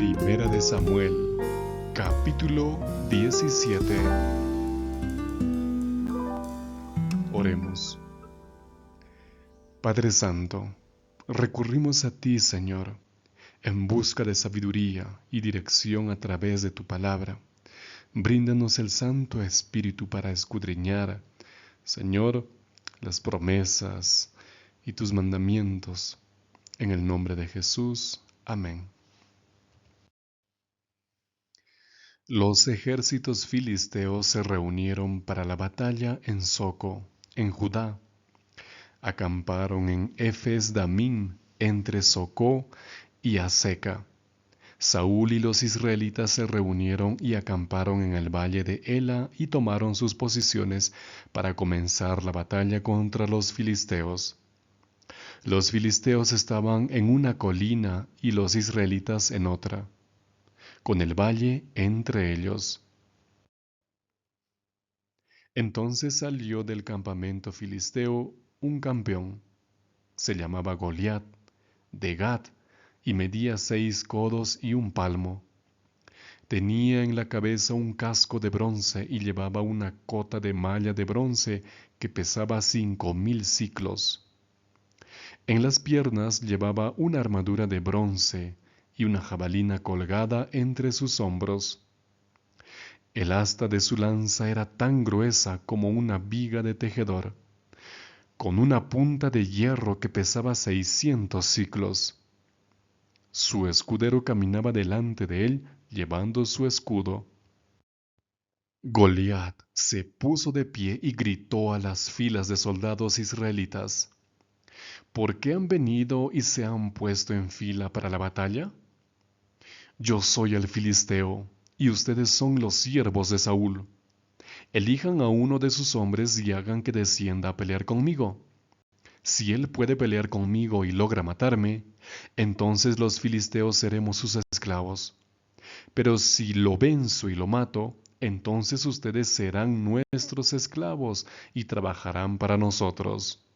Primera de Samuel, capítulo 17. Oremos. Padre Santo, recurrimos a ti, Señor, en busca de sabiduría y dirección a través de tu palabra. Bríndanos el Santo Espíritu para escudriñar, Señor, las promesas y tus mandamientos. En el nombre de Jesús. Amén. Los ejércitos filisteos se reunieron para la batalla en Soco, en Judá. Acamparon en Efes Damim, entre Socó y Azeca. Saúl y los israelitas se reunieron y acamparon en el valle de Ela y tomaron sus posiciones para comenzar la batalla contra los filisteos. Los filisteos estaban en una colina y los israelitas en otra, con el valle entre ellos. Entonces salió del campamento filisteo un campeón, se llamaba Goliat, de Gat, y medía 6 codos y un palmo. Tenía en la cabeza un casco de bronce y llevaba una cota de malla de bronce que pesaba 5000 siclos. En las piernas llevaba una armadura de bronce y una jabalina colgada entre sus hombros. El asta de su lanza era tan gruesa como una viga de tejedor, con una punta de hierro que pesaba 600 siclos. Su escudero caminaba delante de él llevando su escudo. Goliat se puso de pie y gritó a las filas de soldados israelitas: ¿Por qué han venido y se han puesto en fila para la batalla? Yo soy el filisteo, y ustedes son los siervos de Saúl. Elijan a uno de sus hombres y hagan que descienda a pelear conmigo. Si él puede pelear conmigo y logra matarme, entonces los filisteos seremos sus esclavos. Pero si lo venzo y lo mato, entonces ustedes serán nuestros esclavos y trabajarán para nosotros.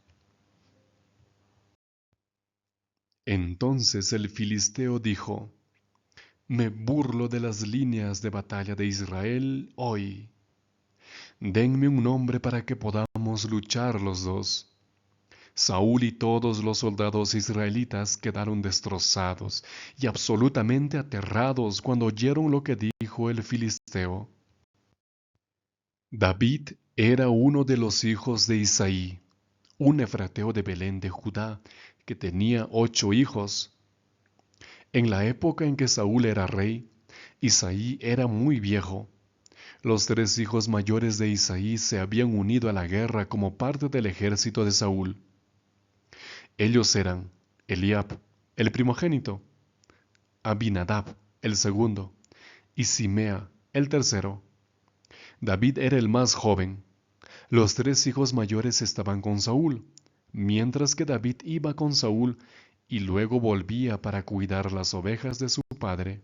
Entonces el filisteo dijo: Me burlo de las líneas de batalla de Israel hoy. Denme un nombre para que podamos luchar los dos. Saúl y todos los soldados israelitas quedaron destrozados y absolutamente aterrados cuando oyeron lo que dijo el filisteo. David era uno de los hijos de Isaí, un efrateo de Belén de Judá, que tenía 8 hijos. En la época en que Saúl era rey, Isaí era muy viejo. Los 3 hijos mayores de Isaí se habían unido a la guerra como parte del ejército de Saúl. Ellos eran Eliab, el primogénito, Abinadab, el segundo, y Simea, el tercero. David era el más joven. Los 3 hijos mayores estaban con Saúl, mientras que David iba con Saúl y luego volvía para cuidar las ovejas de su padre.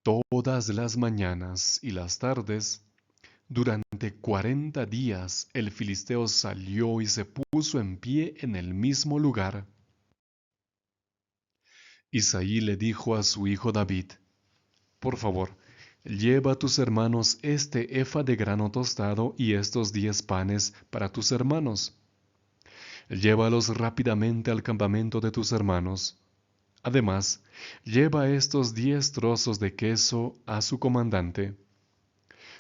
Todas las mañanas y las tardes, durante 40 días, el filisteo salió y se puso en pie en el mismo lugar. Isaí le dijo a su hijo David: Por favor, lleva a tus hermanos este efa de grano tostado y estos 10 panes para tus hermanos. Llévalos rápidamente al campamento de tus hermanos. Además, lleva estos 10 trozos de queso a su comandante.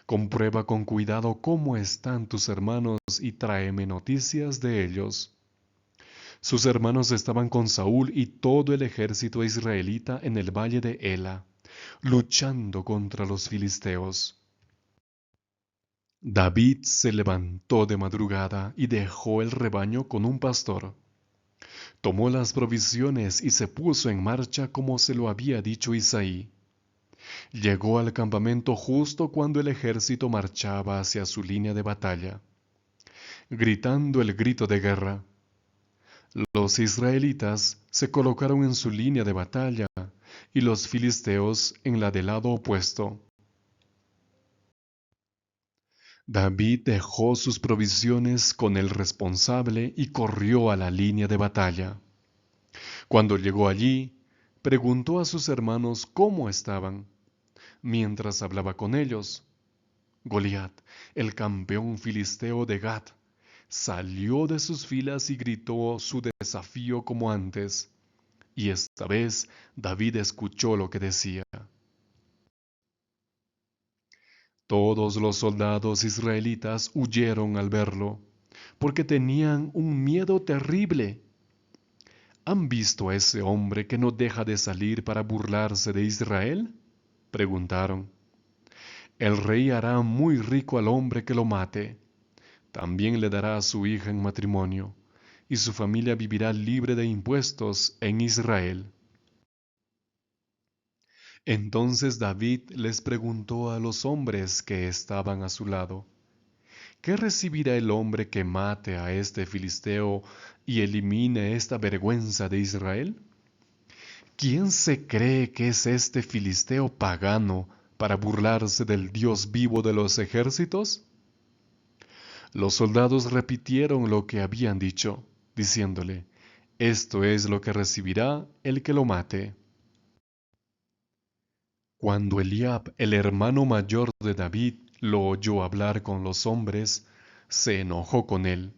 Comprueba con cuidado cómo están tus hermanos y tráeme noticias de ellos. Sus hermanos estaban con Saúl y todo el ejército israelita en el valle de Ela, luchando contra los filisteos. David se levantó de madrugada y dejó el rebaño con un pastor. Tomó las provisiones y se puso en marcha como se lo había dicho Isaí. Llegó al campamento justo cuando el ejército marchaba hacia su línea de batalla, gritando el grito de guerra. Los israelitas se colocaron en su línea de batalla y los filisteos en la del lado opuesto. David dejó sus provisiones con el responsable y corrió a la línea de batalla. Cuando llegó allí, preguntó a sus hermanos cómo estaban. Mientras hablaba con ellos, Goliat, el campeón filisteo de Gat, salió de sus filas y gritó su desafío como antes. Y esta vez David escuchó lo que decía. Todos los soldados israelitas huyeron al verlo, porque tenían un miedo terrible. ¿Han visto a ese hombre que no deja de salir para burlarse de Israel? Preguntaron. El rey hará muy rico al hombre que lo mate. También le dará a su hija en matrimonio, y su familia vivirá libre de impuestos en Israel. Entonces David les preguntó a los hombres que estaban a su lado, ¿qué recibirá el hombre que mate a este filisteo y elimine esta vergüenza de Israel? ¿Quién se cree que es este filisteo pagano para burlarse del Dios vivo de los ejércitos? Los soldados repitieron lo que habían dicho, diciéndole, esto es lo que recibirá el que lo mate. Cuando Eliab, el hermano mayor de David, lo oyó hablar con los hombres, se enojó con él.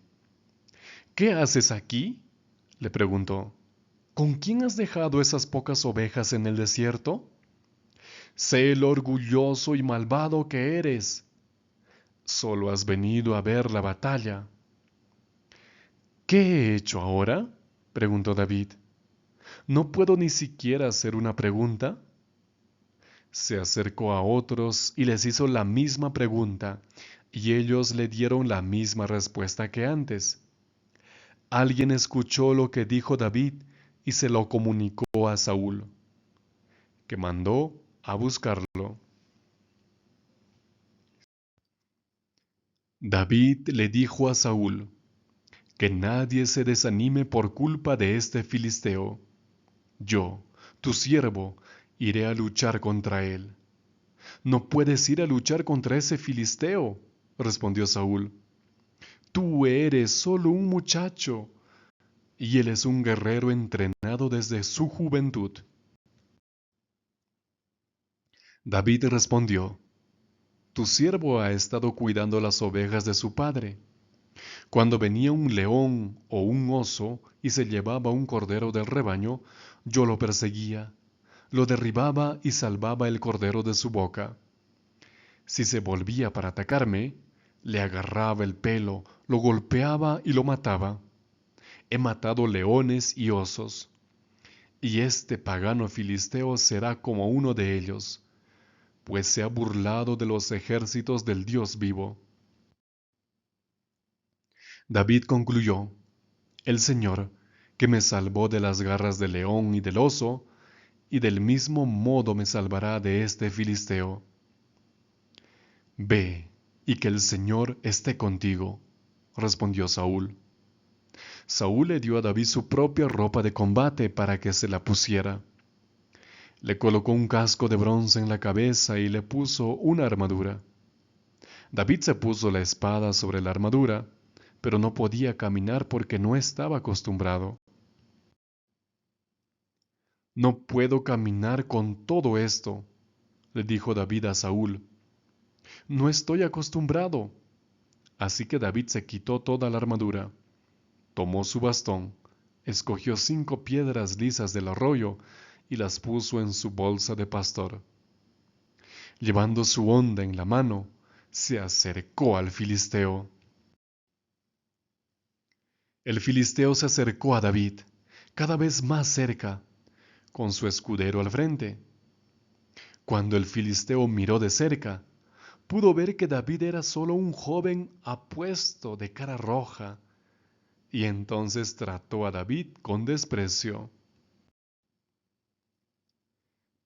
¿Qué haces aquí? Le preguntó. ¿Con quién has dejado esas pocas ovejas en el desierto? Sé lo orgulloso y malvado que eres. Solo has venido a ver la batalla. ¿Qué he hecho ahora? Preguntó David. ¿No puedo ni siquiera hacer una pregunta? Se acercó a otros y les hizo la misma pregunta, y ellos le dieron la misma respuesta que antes. Alguien escuchó lo que dijo David y se lo comunicó a Saúl, que mandó a buscarlo. David le dijo a Saúl, que nadie se desanime por culpa de este filisteo. Yo, tu siervo, iré a luchar contra él. No puedes ir a luchar contra ese filisteo, respondió Saúl. Tú eres solo un muchacho, y él es un guerrero entrenado desde su juventud. David respondió, tu siervo ha estado cuidando las ovejas de su padre. Cuando venía un león o un oso y se llevaba un cordero del rebaño, yo lo perseguía, lo derribaba y salvaba el cordero de su boca. Si se volvía para atacarme, le agarraba el pelo, lo golpeaba y lo mataba. He matado leones y osos, y este pagano filisteo será como uno de ellos, pues se ha burlado de los ejércitos del Dios vivo. David concluyó, el Señor, que me salvó de las garras del león y del oso, y del mismo modo me salvará de este filisteo. Ve, y que el Señor esté contigo, respondió Saúl. Saúl le dio a David su propia ropa de combate para que se la pusiera. Le colocó un casco de bronce en la cabeza y le puso una armadura. David se puso la espada sobre la armadura, pero no podía caminar porque no estaba acostumbrado. No puedo caminar con todo esto, le dijo David a Saúl. No estoy acostumbrado. Así que David se quitó toda la armadura, tomó su bastón, escogió 5 piedras lisas del arroyo y las puso en su bolsa de pastor. Llevando su honda en la mano, se acercó al filisteo. El filisteo se acercó a David, cada vez más cerca, con su escudero al frente. Cuando el filisteo miró de cerca, pudo ver que David era solo un joven apuesto de cara roja, y entonces trató a David con desprecio.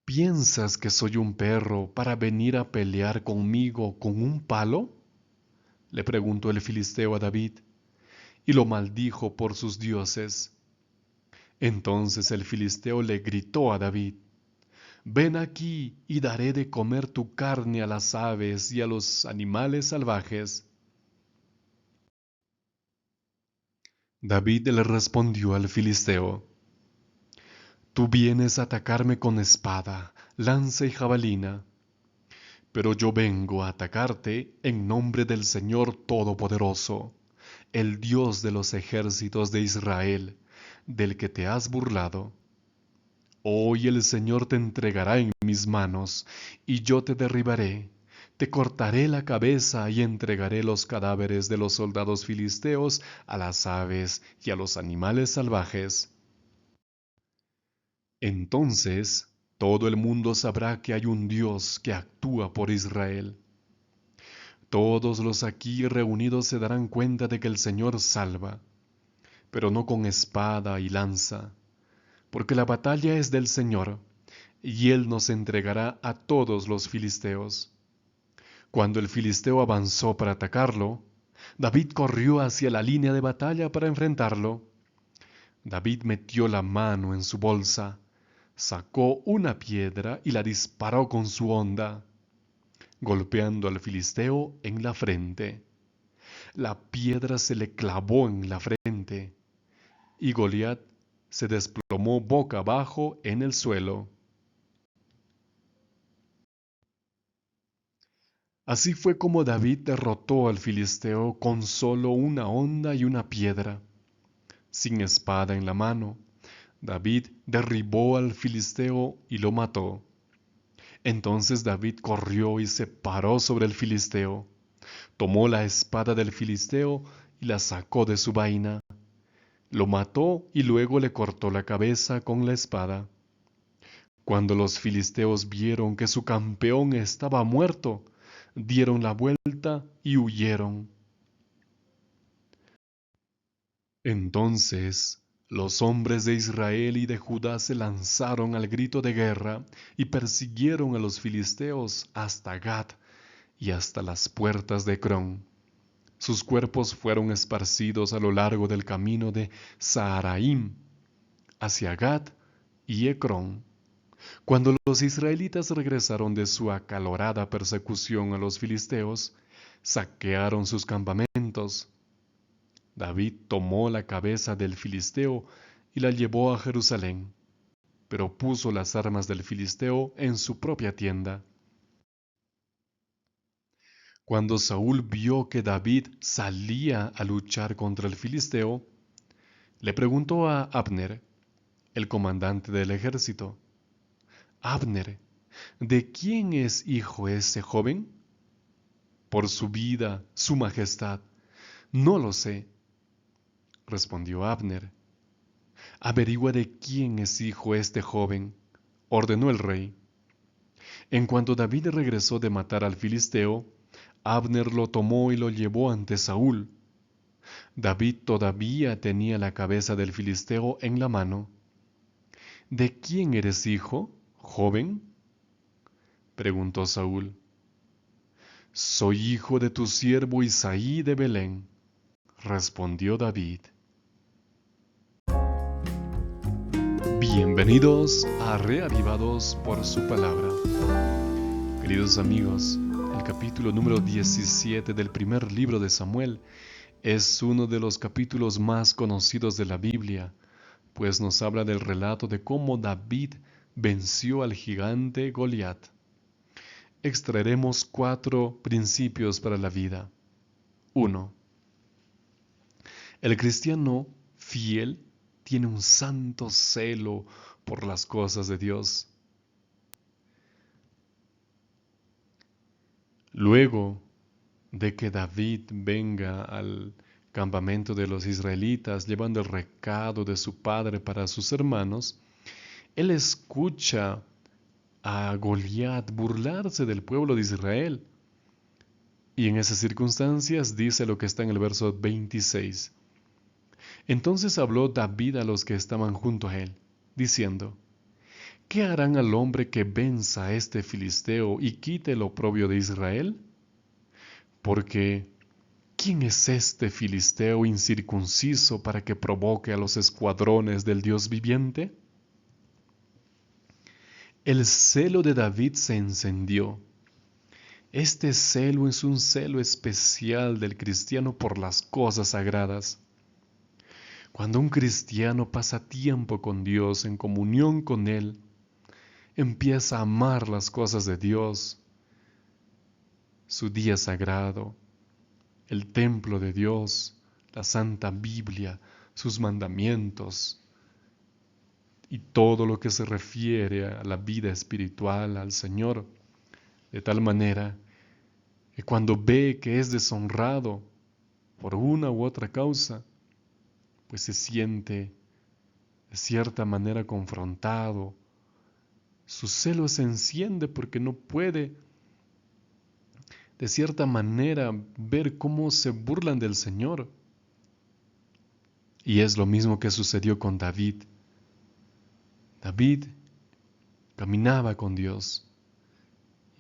¿Piensas que soy un perro para venir a pelear conmigo con un palo? Le preguntó el filisteo a David, y lo maldijo por sus dioses. Entonces el filisteo le gritó a David, ven aquí y daré de comer tu carne a las aves y a los animales salvajes. David le respondió al filisteo, Tú vienes a atacarme con espada, lanza y jabalina, pero yo vengo a atacarte en nombre del Señor Todopoderoso, el Dios de los ejércitos de Israel, del que te has burlado. Hoy el Señor te entregará en mis manos, y yo te derribaré, te cortaré la cabeza y entregaré los cadáveres de los soldados filisteos a las aves y a los animales salvajes. Entonces todo el mundo sabrá que hay un Dios que actúa por Israel. Todos los aquí reunidos se darán cuenta de que el Señor salva, pero no con espada y lanza, porque la batalla es del Señor, y Él nos entregará a todos los filisteos. Cuando el filisteo avanzó para atacarlo, David corrió hacia la línea de batalla para enfrentarlo. David metió la mano en su bolsa, sacó una piedra y la disparó con su honda, golpeando al filisteo en la frente. La piedra se le clavó en la frente y Goliat se desplomó boca abajo en el suelo. Así fue como David derrotó al filisteo con solo una honda y una piedra. Sin espada en la mano, David derribó al filisteo y lo mató. Entonces David corrió y se paró sobre el filisteo, tomó la espada del filisteo y la sacó de su vaina. Lo mató y luego le cortó la cabeza con la espada. Cuando los filisteos vieron que su campeón estaba muerto, dieron la vuelta y huyeron. Entonces los hombres de Israel y de Judá se lanzaron al grito de guerra y persiguieron a los filisteos hasta Gat y hasta las puertas de Ecrón. Sus cuerpos fueron esparcidos a lo largo del camino de Saharaim hacia Gat y Ecrón. Cuando los israelitas regresaron de su acalorada persecución a los filisteos, saquearon sus campamentos. David tomó la cabeza del filisteo y la llevó a Jerusalén, pero puso las armas del filisteo en su propia tienda. Cuando Saúl vio que David salía a luchar contra el filisteo, le preguntó a Abner, el comandante del ejército: Abner, ¿de quién es hijo ese joven? Por su vida, su majestad, no lo sé, respondió Abner. Averigua de quién es hijo este joven, ordenó el rey. En cuanto David regresó de matar al filisteo, Abner lo tomó y lo llevó ante Saúl. David todavía tenía la cabeza del filisteo en la mano. ¿De quién eres hijo, joven?, preguntó Saúl. Soy hijo de tu siervo Isaí de Belén, respondió David. Bienvenidos a Reavivados por su palabra. Queridos amigos, el capítulo número 17 del primer libro de Samuel es uno de los capítulos más conocidos de la Biblia, pues nos habla del relato de cómo David venció al gigante Goliat. Extraeremos 4 principios para la vida. 1. El cristiano fiel tiene un santo celo por las cosas de Dios. Luego de que David venga al campamento de los israelitas llevando el recado de su padre para sus hermanos, él escucha a Goliat burlarse del pueblo de Israel. Y en esas circunstancias dice lo que está en el verso 26. Entonces habló David a los que estaban junto a él, diciendo: ¿Qué harán al hombre que venza a este filisteo y quite el oprobio de Israel? Porque, ¿quién es este filisteo incircunciso para que provoque a los escuadrones del Dios viviente? El celo de David se encendió. Este celo es un celo especial del cristiano por las cosas sagradas. Cuando un cristiano pasa tiempo con Dios, en comunión con Él, empieza a amar las cosas de Dios, su día sagrado, el templo de Dios, la Santa Biblia, sus mandamientos y todo lo que se refiere a la vida espiritual, al Señor, de tal manera que cuando ve que es deshonrado por una u otra causa, pues se siente de cierta manera confrontado. Su celo se enciende porque no puede de cierta manera ver cómo se burlan del Señor. Y es lo mismo que sucedió con David. David caminaba con Dios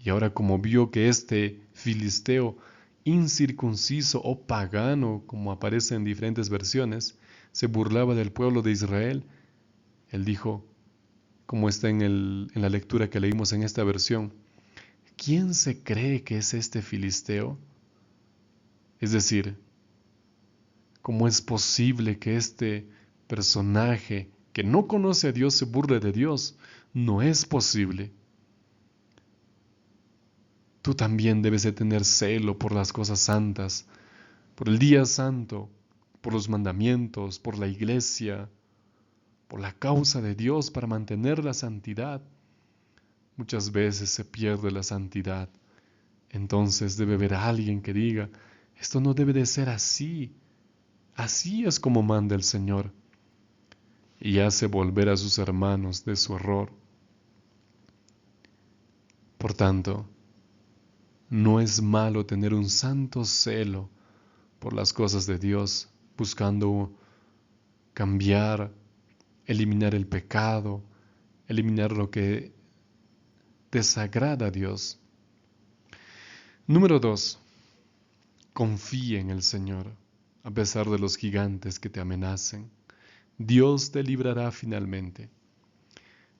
y ahora como vio que este filisteo incircunciso o pagano, como aparece en diferentes versiones, se burlaba del pueblo de Israel, él dijo, como está en la lectura que leímos en esta versión, ¿quién se cree que es este filisteo? Es decir, ¿cómo es posible que este personaje que no conoce a Dios se burle de Dios? No es posible. Tú también debes de tener celo por las cosas santas, por el día santo, por los mandamientos, por la iglesia, por la causa de Dios para mantener la santidad. Muchas veces se pierde la santidad. Entonces debe haber alguien que diga, esto no debe de ser así. Así es como manda el Señor. Y hace volver a sus hermanos de su error. Por tanto, no es malo tener un santo celo por las cosas de Dios, buscando cambiar, eliminar el pecado, eliminar lo que desagrada a Dios. Número 2. Confía en el Señor, a pesar de los gigantes que te amenacen. Dios te librará finalmente.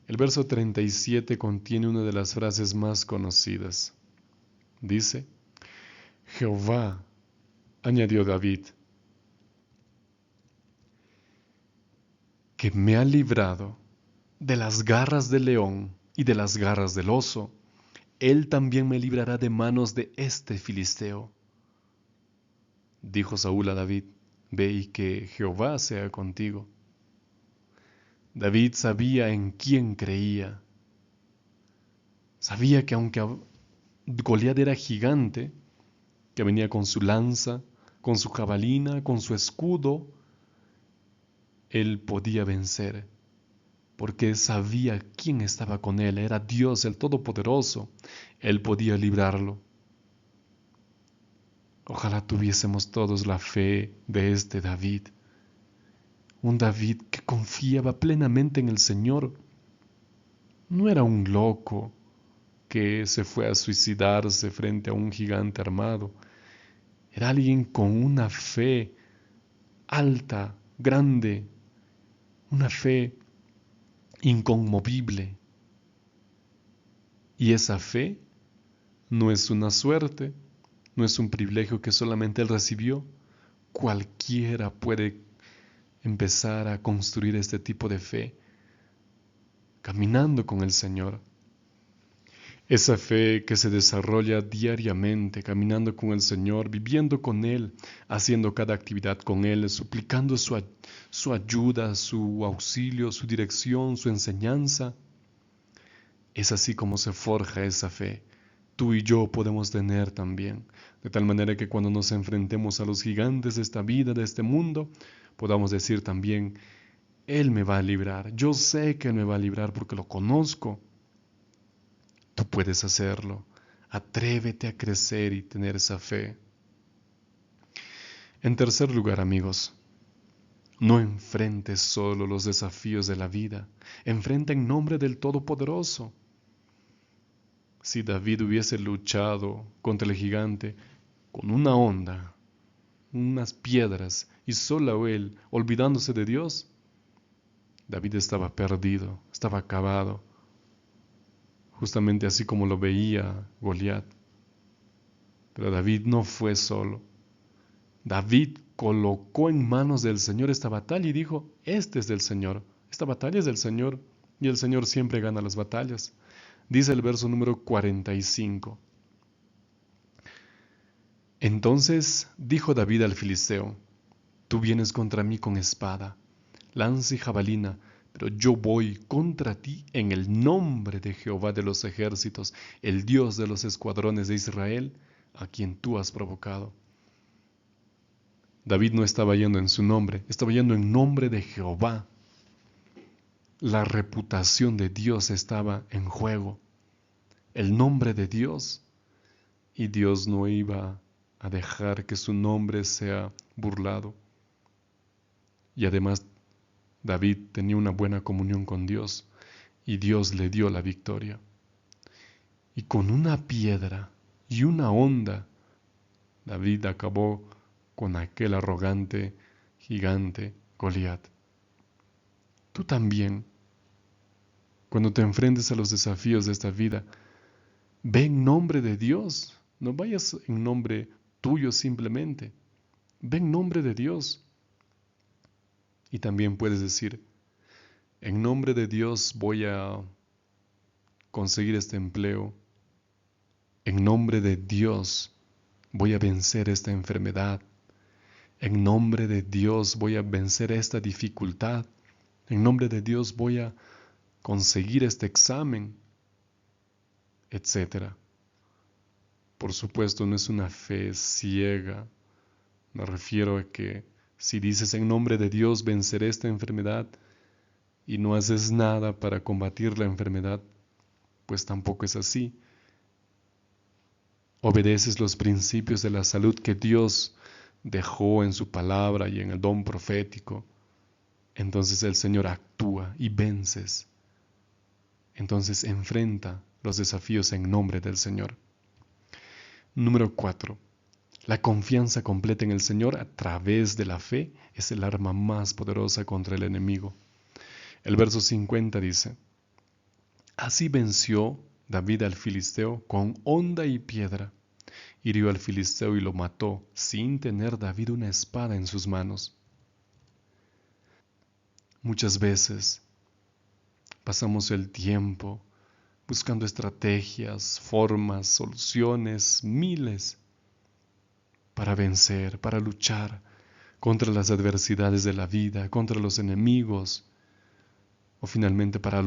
El verso 37 contiene una de las frases más conocidas. Dice, Jehová, añadió David, que me ha librado de las garras del león y de las garras del oso, él también me librará de manos de este filisteo. Dijo Saúl a David, ve y que Jehová sea contigo. David sabía en quién creía. Sabía que aunque Goliat era gigante, que venía con su lanza, con su jabalina, con su escudo, él podía vencer, porque sabía quién estaba con él, era Dios el Todopoderoso, él podía librarlo. Ojalá tuviésemos todos la fe de este David, un David que confiaba plenamente en el Señor. No era un loco que se fue a suicidarse frente a un gigante armado. Era alguien con una fe alta, grande, una fe inconmovible. Y esa fe no es una suerte, no es un privilegio que solamente él recibió. Cualquiera puede empezar a construir este tipo de fe, caminando con el Señor. Esa fe que se desarrolla diariamente, caminando con el Señor, viviendo con Él, haciendo cada actividad con Él, suplicando su ayuda, su auxilio, su dirección, su enseñanza. Es así como se forja esa fe. Tú y yo podemos tener también, de tal manera que cuando nos enfrentemos a los gigantes de esta vida, de este mundo, podamos decir también, Él me va a librar. Yo sé que Él me va a librar porque lo conozco. Tú puedes hacerlo. Atrévete a crecer y tener esa fe. En tercer lugar, amigos, no enfrentes solo los desafíos de la vida. Enfrenta en nombre del Todopoderoso. Si David hubiese luchado contra el gigante con una onda, unas piedras y solo él, olvidándose de Dios, David estaba perdido, estaba acabado, justamente así como lo veía Goliat. Pero David no fue solo. David colocó en manos del Señor esta batalla y dijo, este es del Señor, esta batalla es del Señor, y el Señor siempre gana las batallas. Dice el verso número 45. Entonces dijo David al filisteo, tú vienes contra mí con espada, lanza y jabalina, pero yo voy contra ti en el nombre de Jehová de los ejércitos, el Dios de los escuadrones de Israel, a quien tú has provocado. David no estaba yendo en su nombre, estaba yendo en nombre de Jehová. La reputación de Dios estaba en juego, el nombre de Dios, y Dios no iba a dejar que su nombre sea burlado. Y además David tenía una buena comunión con Dios y Dios le dio la victoria. Y con una piedra y una honda, David acabó con aquel arrogante gigante Goliat. Tú también, cuando te enfrentes a los desafíos de esta vida, ve en nombre de Dios, no vayas en nombre tuyo simplemente, ve en nombre de Dios. Y también puedes decir, en nombre de Dios voy a conseguir este empleo, en nombre de Dios voy a vencer esta enfermedad, en nombre de Dios voy a vencer esta dificultad, en nombre de Dios voy a conseguir este examen, etc. Por supuesto, no es una fe ciega. Me refiero a que si dices en nombre de Dios venceré esta enfermedad y no haces nada para combatir la enfermedad, pues tampoco es así. Obedeces los principios de la salud que Dios dejó en su palabra y en el don profético. Entonces el Señor actúa y vences. Entonces enfrenta los desafíos en nombre del Señor. Número 4. La confianza completa en el Señor a través de la fe es el arma más poderosa contra el enemigo. El verso 50 dice, así venció David al filisteo con honda y piedra. Hirió al filisteo y lo mató sin tener David una espada en sus manos. Muchas veces pasamos el tiempo buscando estrategias, formas, soluciones, miles, para vencer, para luchar contra las adversidades de la vida, contra los enemigos, o finalmente para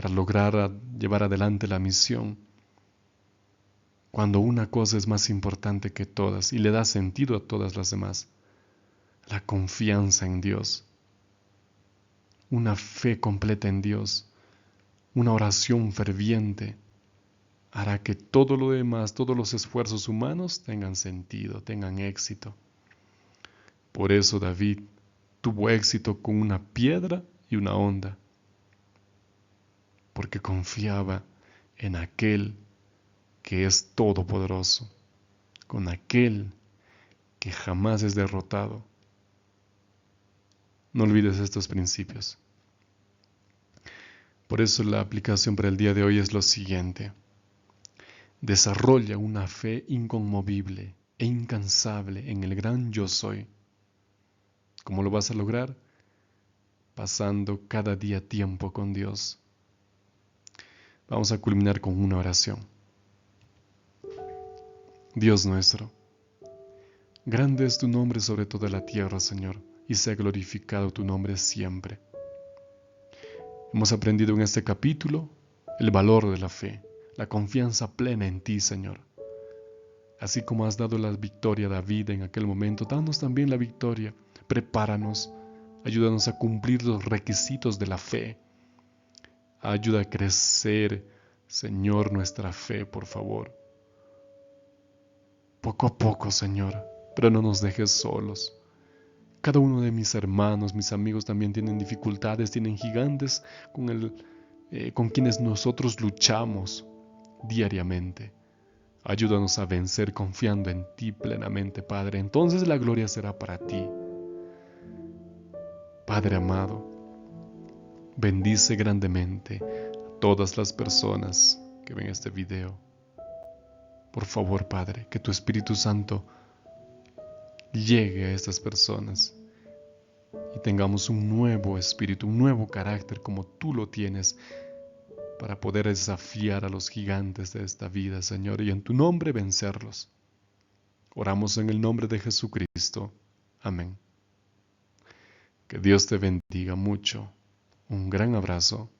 lograr llevar adelante la misión. Cuando una cosa es más importante que todas y le da sentido a todas las demás, la confianza en Dios, una fe completa en Dios, una oración ferviente, hará que todo lo demás, todos los esfuerzos humanos tengan sentido, tengan éxito. Por eso David tuvo éxito con una piedra y una honda, porque confiaba en aquel que es todopoderoso, con aquel que jamás es derrotado. No olvides estos principios. Por eso la aplicación para el día de hoy es lo siguiente. Desarrolla una fe inconmovible e incansable en el gran yo soy. ¿Cómo lo vas a lograr? Pasando cada día tiempo con Dios. Vamos a culminar con una oración. Dios nuestro, grande es tu nombre sobre toda la tierra, Señor, y sea glorificado tu nombre siempre. Hemos aprendido en este capítulo el valor de la fe, la confianza plena en ti, Señor. Así como has dado la victoria a David en aquel momento, danos también la victoria. Prepáranos, ayúdanos a cumplir los requisitos de la fe. Ayuda a crecer, Señor, nuestra fe, por favor. Poco a poco, Señor, pero no nos dejes solos. Cada uno de mis hermanos, mis amigos también tienen dificultades, tienen gigantes con quienes nosotros luchamos diariamente. Ayúdanos a vencer confiando en ti plenamente, Padre. Entonces la gloria será para ti. Padre amado, bendice grandemente a todas las personas que ven este video. Por favor, Padre, que tu Espíritu Santo llegue a estas personas y tengamos un nuevo espíritu, un nuevo carácter como tú lo tienes para poder desafiar a los gigantes de esta vida, Señor, y en tu nombre vencerlos. Oramos en el nombre de Jesucristo. Amén. Que Dios te bendiga mucho. Un gran abrazo.